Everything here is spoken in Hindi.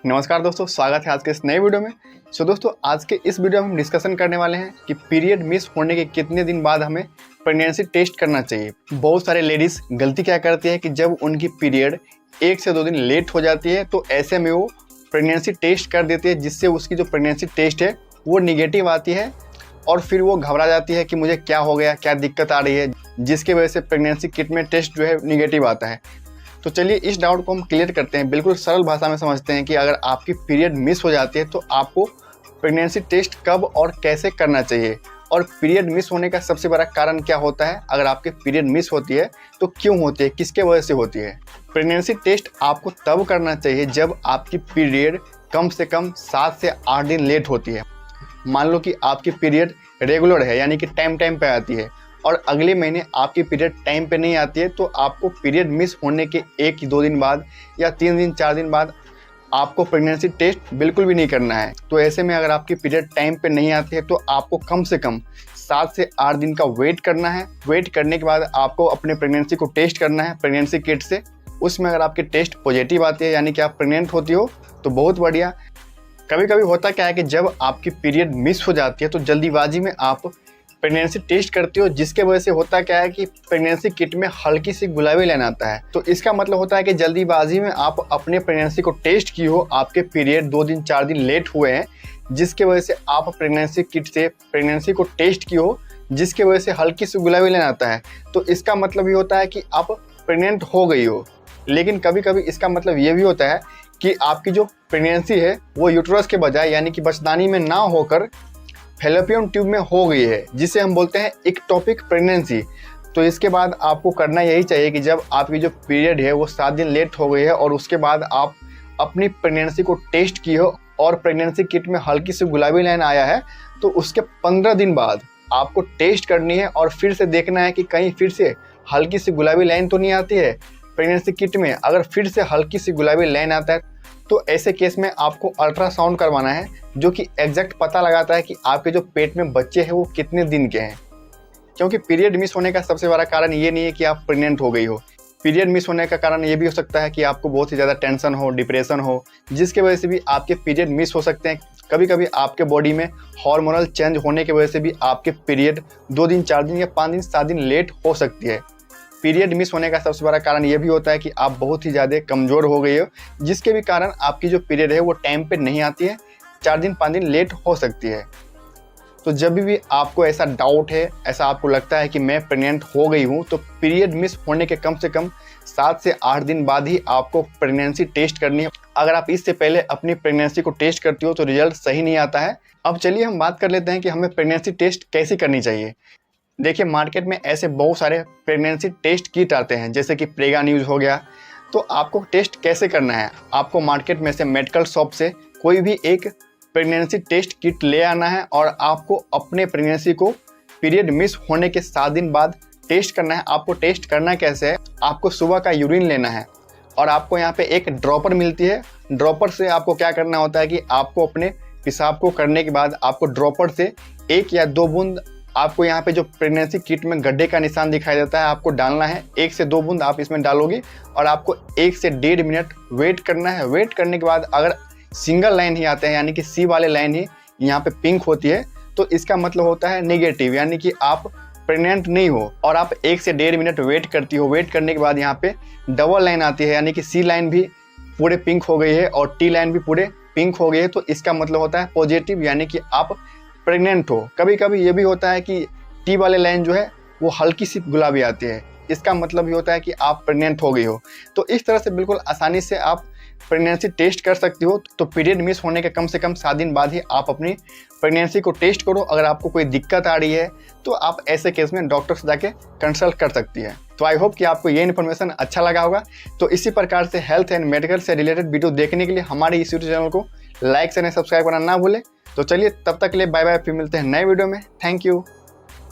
नमस्कार दोस्तों, स्वागत है आज के इस नए वीडियो में। दोस्तों, आज के इस वीडियो में हम डिस्कशन करने वाले हैं कि पीरियड मिस होने के कितने दिन बाद हमें प्रेगनेंसी टेस्ट करना चाहिए। बहुत सारे लेडीज़ गलती क्या करती है कि जब उनकी पीरियड 1 से 2 दिन लेट हो जाती है तो ऐसे में वो प्रेगनेंसी टेस्ट कर देती है, जिससे उसकी जो प्रेगनेंसी टेस्ट है वो निगेटिव आती है और फिर वो घबरा जाती है कि मुझे क्या हो गया, क्या दिक्कत आ रही है, जिसकी वजह से प्रेगनेंसी किट में टेस्ट जो है निगेटिव आता है। तो चलिए इस डाउट को हम क्लियर करते हैं, बिल्कुल सरल भाषा में समझते हैं कि अगर आपकी पीरियड मिस हो जाती है तो आपको प्रेगनेंसी टेस्ट कब और कैसे करना चाहिए, और पीरियड मिस होने का सबसे बड़ा कारण क्या होता है। अगर आपकी पीरियड मिस होती है तो क्यों होती है, किसके वजह से होती है। प्रेगनेंसी टेस्ट आपको तब करना चाहिए जब आपकी पीरियड कम से कम 7 से 8 दिन लेट होती है। मान लो कि आपकी पीरियड रेगुलर है, यानी कि टाइम पे आती है, और अगले महीने आपकी पीरियड टाइम पे नहीं आती है, तो आपको पीरियड मिस होने के 1-2 दिन बाद या 3 दिन 4 दिन बाद आपको प्रेगनेंसी टेस्ट बिल्कुल भी नहीं करना है। तो ऐसे में अगर आपकी पीरियड टाइम पे नहीं आती है तो आपको कम से कम 7 से 8 दिन का वेट करना है। वेट करने के बाद आपको अपने प्रेगनेंसी को टेस्ट करना है प्रेगनेंसी किट से। उसमें अगर आपकी टेस्ट पॉजिटिव आती है, यानी कि आप प्रेग्नेंट होती हो, तो बहुत बढ़िया। कभी कभी होता क्या है कि जब आपकी पीरियड मिस हो जाती है तो जल्दीबाजी में आप प्रेगनेंसी टेस्ट करती हो, जिसके वजह से होता क्या है कि प्रेगनेंसी किट में हल्की सी गुलाबी लाइन आता है। तो इसका मतलब होता है कि जल्दीबाजी में आप अपने प्रेगनेंसी को टेस्ट की हो, आपके पीरियड 2 दिन 4 दिन लेट हुए हैं, जिसके वजह से आप प्रेगनेंसी किट से प्रेगनेंसी को टेस्ट की हो, जिसके वजह से हल्की सी गुलाबी लाइन आता है। तो इसका मतलब ये होता है कि आप प्रेग्नेंट हो गई हो। लेकिन कभी कभी इसका मतलब ये भी होता है कि आपकी जो प्रेगनेंसी है वो यूट्रस के बजाय, यानी कि बच्चेदानी में ना होकर फैलोपियन ट्यूब में हो गई है, जिसे हम बोलते हैं एक्टोपिक प्रेगनेंसी। तो इसके बाद आपको करना यही चाहिए कि जब आपकी जो पीरियड है वो 7 दिन लेट हो गई है और उसके बाद आप अपनी प्रेगनेंसी को टेस्ट की हो और प्रेगनेंसी किट में हल्की सी गुलाबी लाइन आया है, तो उसके 15 दिन बाद आपको टेस्ट करनी है और फिर से देखना है कि कहीं फिर से हल्की सी गुलाबी लाइन तो नहीं आती है प्रेगनेंसी किट में। अगर फिर से हल्की सी गुलाबी लाइन आता है तो ऐसे केस में आपको अल्ट्रासाउंड करवाना है, जो कि एग्जैक्ट पता लगाता है कि आपके जो पेट में बच्चे हैं वो कितने दिन के हैं। क्योंकि पीरियड मिस होने का सबसे बड़ा कारण ये नहीं है कि आप प्रेग्नेंट हो गई हो। पीरियड मिस होने का कारण ये भी हो सकता है कि आपको बहुत ही ज़्यादा टेंशन हो, डिप्रेशन हो, जिसके वजह से भी आपके पीरियड मिस हो सकते हैं। कभी कभी आपके बॉडी में हार्मोनल चेंज होने की वजह से भी आपके पीरियड 2 दिन 4 दिन या 5 दिन 7 दिन लेट हो सकती है। पीरियड मिस होने का सबसे बड़ा कारण ये भी होता है कि आप बहुत ही ज़्यादा कमज़ोर हो गई हो, जिसके भी कारण आपकी जो पीरियड है वो टाइम पे नहीं आती है, 4 दिन 5 दिन लेट हो सकती है। तो जब भी आपको ऐसा डाउट है, ऐसा आपको लगता है कि मैं प्रेग्नेंट हो गई हूँ, तो पीरियड मिस होने के कम से कम 7 से 8 दिन बाद ही आपको प्रेगनेंसी टेस्ट करनी है। अगर आप इससे पहले अपनी प्रेगनेंसी को टेस्ट करती हो तो रिजल्ट सही नहीं आता है। अब चलिए हम बात कर लेते हैं कि हमें प्रेगनेंसी टेस्ट कैसे करनी चाहिए। देखिए, मार्केट में ऐसे बहुत सारे प्रेगनेंसी टेस्ट किट आते हैं, जैसे कि प्रेगा न्यूज़ हो गया। तो आपको टेस्ट कैसे करना है, आपको मार्केट में से मेडिकल शॉप से कोई भी एक प्रेगनेंसी टेस्ट किट ले आना है और आपको अपने प्रेगनेंसी को पीरियड मिस होने के 7 दिन बाद टेस्ट करना है। आपको टेस्ट करना कैसे है, आपको सुबह का यूरिन लेना है और आपको यहाँ पे एक ड्रॉपर मिलती है। ड्रॉपर से आपको क्या करना होता है कि आपको अपने पेशाब को करने के बाद आपको ड्रॉपर से 1 या 2 बूंद, आपको यहाँ पे जो प्रेगनेंसी किट में गड्ढे का निशान दिखाई देता है, आपको डालना है। 1 से 2 बूंद आप इसमें डालोगे और आपको 1 से 1.5 मिनट वेट करना है। वेट करने के बाद अगर सिंगल लाइन ही आते हैं, यानी कि सी वाले लाइन ही यहाँ पे पिंक होती है, तो इसका मतलब होता है नेगेटिव, यानी कि आप प्रेग्नेंट नहीं हो। और आप 1 से 1.5 मिनट वेट करती हो। वेट करने के बाद यहाँ पे डबल लाइन आती है, यानी कि सी लाइन भी पूरे पिंक हो गई है और टी लाइन भी पूरे पिंक हो गई है, तो इसका मतलब होता है पॉजिटिव, यानी कि आप प्रेग्नेंट हो। कभी कभी ये भी होता है कि टी वाले लाइन जो है वो हल्की सी गुलाबी आती है, इसका मतलब ये होता है कि आप प्रेग्नेंट हो गई हो। तो इस तरह से बिल्कुल आसानी से आप प्रेगनेंसी टेस्ट कर सकती हो। तो पीरियड मिस होने के कम से कम 7 दिन बाद ही आप अपनी प्रेगनेंसी को टेस्ट करो। अगर आपको कोई दिक्कत आ रही है तो आप ऐसे केस में डॉक्टर से जाके कंसल्ट कर सकती है। तो आई होप कि आपको ये इन्फॉर्मेशन अच्छा लगा होगा। तो इसी प्रकार से हेल्थ एंड मेडिकल से रिलेटेड वीडियो देखने के लिए हमारे इस यूट्यूब चैनल को लाइक एंड सब्सक्राइब करना ना भूलें। तो चलिए, तब तक के लिए बाय बाय, फिर मिलते हैं नए वीडियो में। Thank you.